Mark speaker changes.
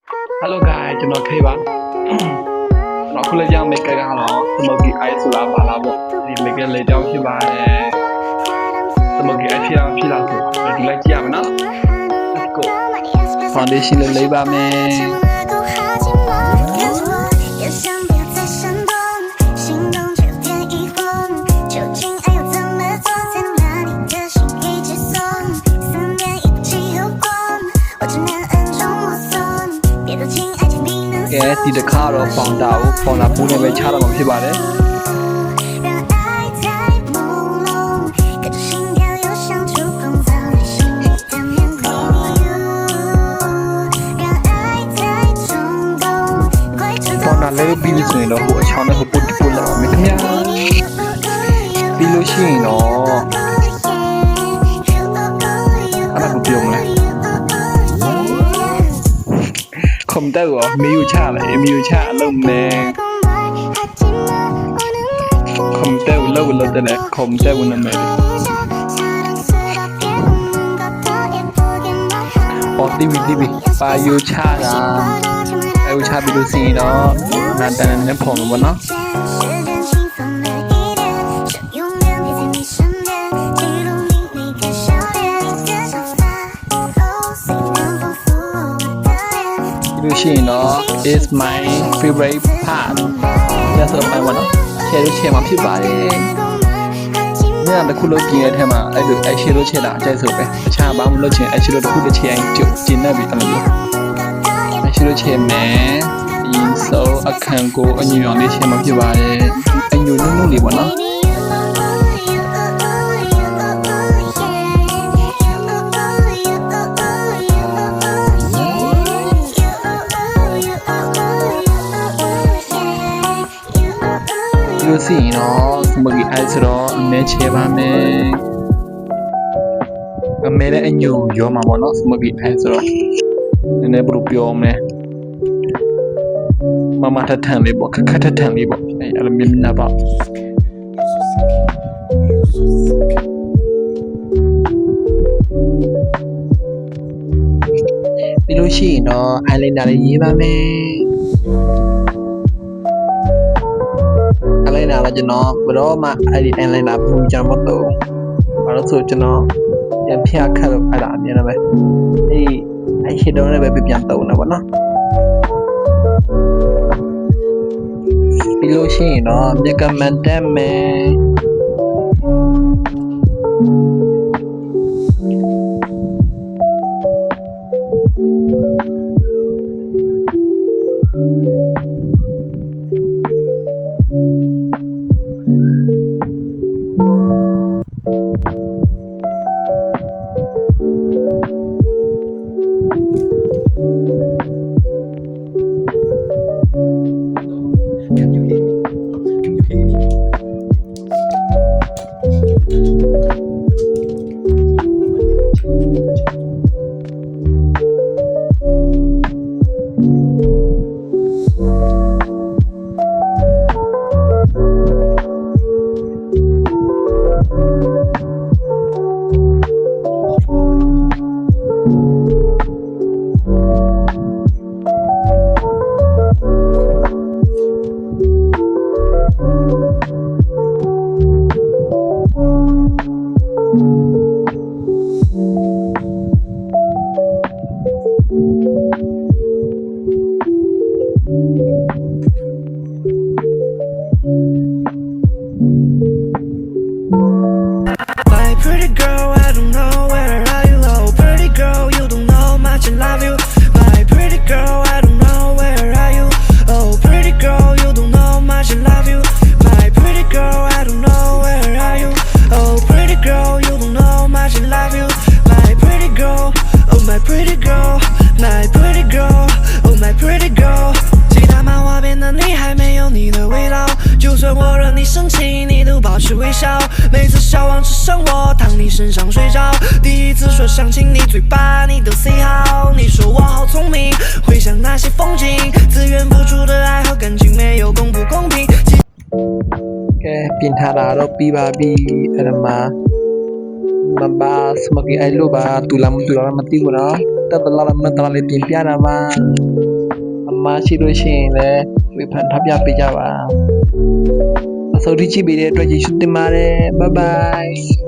Speaker 1: Hello guys ကျွန်တော် K ပါကျွန်တော်ခုလေးကြောင်း maker ကတော့ Smoky Eye ဆိုတာပါလားပေါ့ဒီ maker လေးကြောင်းဖြစ်ပါတယ် Smoky Eye ဖြစ်လာဆိုဒီလိုက်ကြည့်ရမယ်နော် Let's go Foundation လေးလေးပါမယ်ကဲဒီတစ်ခါတော့ဖောင်တာကိုဖောင်တာပူးနေပဲချတော့မှာဖြစ်ပါတယ်ဖောင်တာလေးပြီးလို့ဆိုရင်တော့ဟိုအချောင်းနဲ့ဟိုပုတ်ပုတ်လောက်မယ်ခင်ဗျာပြီးလို့ရှိရင်တော့အဲ့ဒါကိုပြောမလဲคอมเตอร์เหรอมีอยู่ชาอะไรมีอยู่ชาลงแรงคอมเตอร์เล่าเรื่องอะไรคอมเตอร์วันนั้นไหมอ๋อทีวีปลาอยู่ชาละปลาอยู่ชาไปดูซีเนาะนั่นแต่นั้นเนี่ยผมวันเนาะดูสิเนาะ is my favorite part จะเสิร์ฟไปวันเนาะเชลเชมาဖြစ်ပါတယ်เนี่ยတခုလို့กินရတဲ့မှာအဲ့လိုအဲ့ရှေလို့ချက်တာအကျိုက်ဆိုပဲတခြားဘာမှမလုပ်ချင်အဲ့ရှေလို့တခုတစ်ချက်ကျုပ်ကျင်းနေပြီအဲ့လိုအဲ့ရှေလို့ချက်မယ်ဒီဆိုအခန့်ကိုအညူအောင်လေးချက်မှာဖြစ်ပါတယ်အညူနုနုလေးပေါ့နော်လို့စီနော် Smoky Eye ဆိုတော့အမဲချေပါမယ်အမဲနဲ့အညိုရောမှာပေါ့နော် Smoky Eye ဆိုတော့နည်းနည်းဘယ်လိုပြောမလဲမထထန်လေးပေါ့ခက်ထထန်လေးပေါ့အဲ့လိုမျိုးနာပေါ့ပြီးလို့ရှိရင်တော့ eyeliner လေးရေးပါမယ်အဲ့ဒါလည်းကျွန်တော်ဘယ်တော့မှအဲ့ဒီ eyeliner ပုံကြမတော့ဘာလို့ဆိုကျွန်တော်ပြန်ဖျက်ခတ်လို့အဲ့ဒါအမြင်လည်းပဲအဲ့ shadow နဲ့ပဲပြန်တုံးတာပေါ့နော်ပြီးလို့ရှိရင်တော့မြက်ကမန်တက်မယ်微笑，每次笑望只剩我躺你身上睡着。第一次说想亲你嘴巴，你都 say 好。你说我好聪明，回想那些风景，自愿付出的爱和感情没有公不公平。ပြင်ထားတာတော့ပြီးပါပြီအဲ့ဒါမှာမဘာ Smoky Eye လို့ပါတူလားမတူလားမသိဘူးနော်တက်တလားမတက်လားတင်ပြတာပါ မရှိလို့ရှိရင်လည်းဝေဖန်ထောက်ပြပေးကြပါအစိုးရကြည့်ပေးတဲ့အတွက်ကျေးဇူးတင်ပါတယ်ဘိုင်ဘိုင်